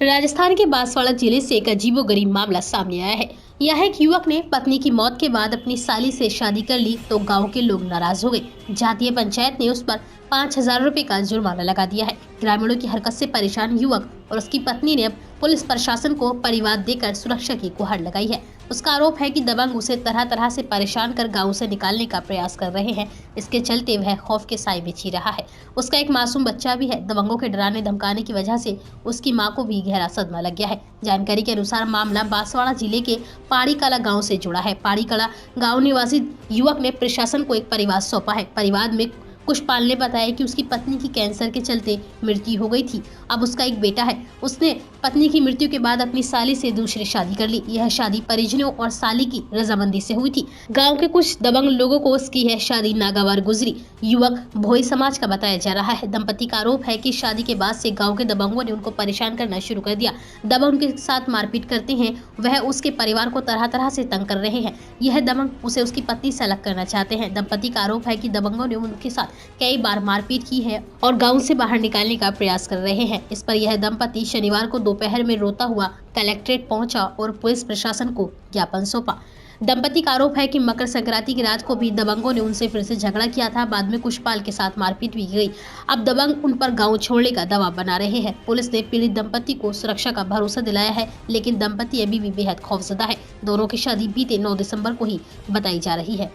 राजस्थान के बांसवाड़ा जिले से एक अजीबोगरीब मामला सामने आया है। यह एक युवक ने पत्नी की मौत के बाद अपनी साली से शादी कर ली तो गांव के लोग नाराज हो गए। जातीय पंचायत ने उस पर 5,000 रुपए का जुर्माना लगा दिया है। ग्रामीणों की हरकत से परेशान युवक और उसकी पत्नी ने अब पुलिस प्रशासन को परिवाद देकर सुरक्षा की गुहार लगाई है। उसका आरोप है कि दबंग उसे तरह तरह से परेशान कर गांव से निकालने का प्रयास कर रहे हैं। इसके चलते वह खौफ के साए में जी रहा है। उसका एक मासूम बच्चा भी है। दबंगों के डराने धमकाने की वजह से उसकी मां को भी गहरा सदमा लग गया है। जानकारी के अनुसार मामला बांसवाड़ा जिले के पाड़ीकला गांव से जुड़ा है। पाड़ीकला गांव निवासी युवक ने प्रशासन को एक परिवाद सौंपा है। परिवाद में कुशपाल ने बताया कि उसकी पत्नी की कैंसर के चलते मृत्यु हो गई थी। अब उसका एक बेटा है। उसने पत्नी की मृत्यु के बाद अपनी साली से दूसरी शादी कर ली। यह शादी परिजनों और साली की रजामंदी से हुई थी। गांव के कुछ दबंग लोगों को उसकी यह शादी नागवार गुजरी। युवक भोई समाज का बताया जा रहा है। दंपति का आरोप है कि शादी के बाद से गाँव के दबंगों ने उनको परेशान करना शुरू कर दिया। दबंग उनके साथ मारपीट करते हैं। वह उसके परिवार को तरह तरह से तंग कर रहे हैं। यह दबंग उसे उसकी पत्नी से अलग करना चाहते हैं। दंपति का आरोप है कि दबंगों ने उनके साथ कई बार मारपीट की है और गांव से बाहर निकालने का प्रयास कर रहे हैं। इस पर यह दंपति शनिवार को दोपहर में रोता हुआ कलेक्ट्रेट पहुंचा और पुलिस प्रशासन को ज्ञापन सौंपा। दंपति का आरोप है कि मकर संक्रांति की रात को भी दबंगों ने उनसे फिर से झगड़ा किया था। बाद में कुशपाल के साथ मारपीट भी गई। अब दबंग उन पर गांव छोड़ने का दबाव बना रहे हैं। पुलिस ने पीड़ित दंपति को सुरक्षा का भरोसा दिलाया है, लेकिन दंपति अभी भी बेहद खौफजदा है। दोनों की शादी बीते 9 दिसंबर को ही बताई जा रही है।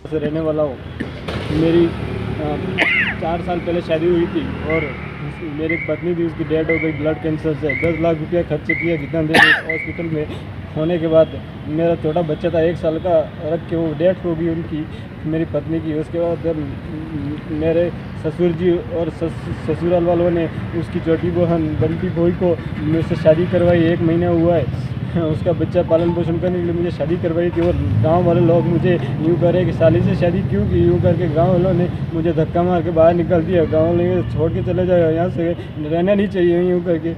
रहने वाला हूँ। मेरी 4 साल पहले शादी हुई थी और मेरी पत्नी थी, उसकी डेथ हो गई ब्लड कैंसर से। 10 लाख रुपया खर्च किया कितना देर हॉस्पिटल में होने के बाद मेरा छोटा बच्चा था 1 साल का, रख के वो डेथ हो गई उनकी, मेरी पत्नी की। उसके बाद मेरे ससुर जी और ससुराल वालों ने उसकी छोटी बहन बंटी भोई को मुझसे शादी करवाई। 1 महीना हुआ है उसका बच्चा पालन पोषण करने के लिए मुझे शादी करवाई थी। और गांव वाले लोग मुझे यूँ कह रहे कि साली से शादी क्यों की। यूँ करके गांव वालों ने मुझे धक्का मार के बाहर निकाल दिया। गांव वाले छोड़ के चले जाए, यहाँ से रहना नहीं चाहिए। यूँ करके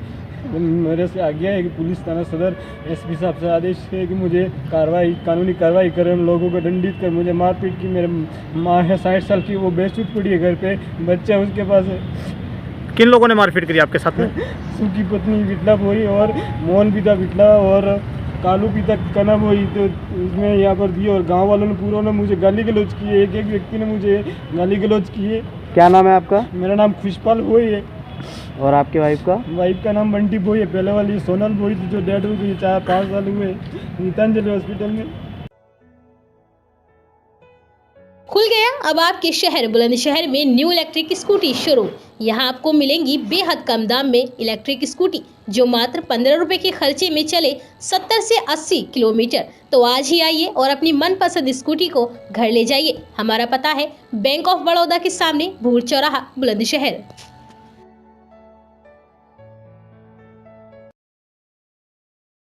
मेरे से आज्ञा है कि पुलिस थाना सदर एसपी साहब से आदेश है कि मुझे कानूनी कार्रवाई करें। उन लोगों को दंडित कर। मुझे मारपीट की। मेरे माँ है 60 साल की, वो बेसुध पड़ी है घर पे, बच्चा उसके पास है। किन लोगों ने मारपीट करी आपके साथ में? उसकी पत्नी बिटला बोई और मोहन पिता बिटला और कालू पिता कना बोई। तो उसमें यहाँ पर दिए और गांव वालों ने पूरों ने मुझे गाली गलौज की है। एक व्यक्ति ने मुझे गाली गलौज की है। क्या नाम है आपका? मेरा नाम खुशपाल बोई है। और आपके वाइफ का? वाइफ का नाम बंटी बोई है। पहले वाली सोनल बोई थी जो डेड हो गई 4-5 साल हुए गीतांजलि हॉस्पिटल में। खुल गया अब आपके शहर बुलंदशहर में न्यू इलेक्ट्रिक स्कूटी शोरूम। यहाँ आपको मिलेंगी बेहद कम दाम में इलेक्ट्रिक स्कूटी जो मात्र 15 रुपए के खर्चे में चले 70 से 80 किलोमीटर। तो आज ही आइए और अपनी मनपसंद स्कूटी को घर ले जाइए। हमारा पता है बैंक ऑफ बड़ौदा के सामने भूड़ चौराहा बुलंदशहर।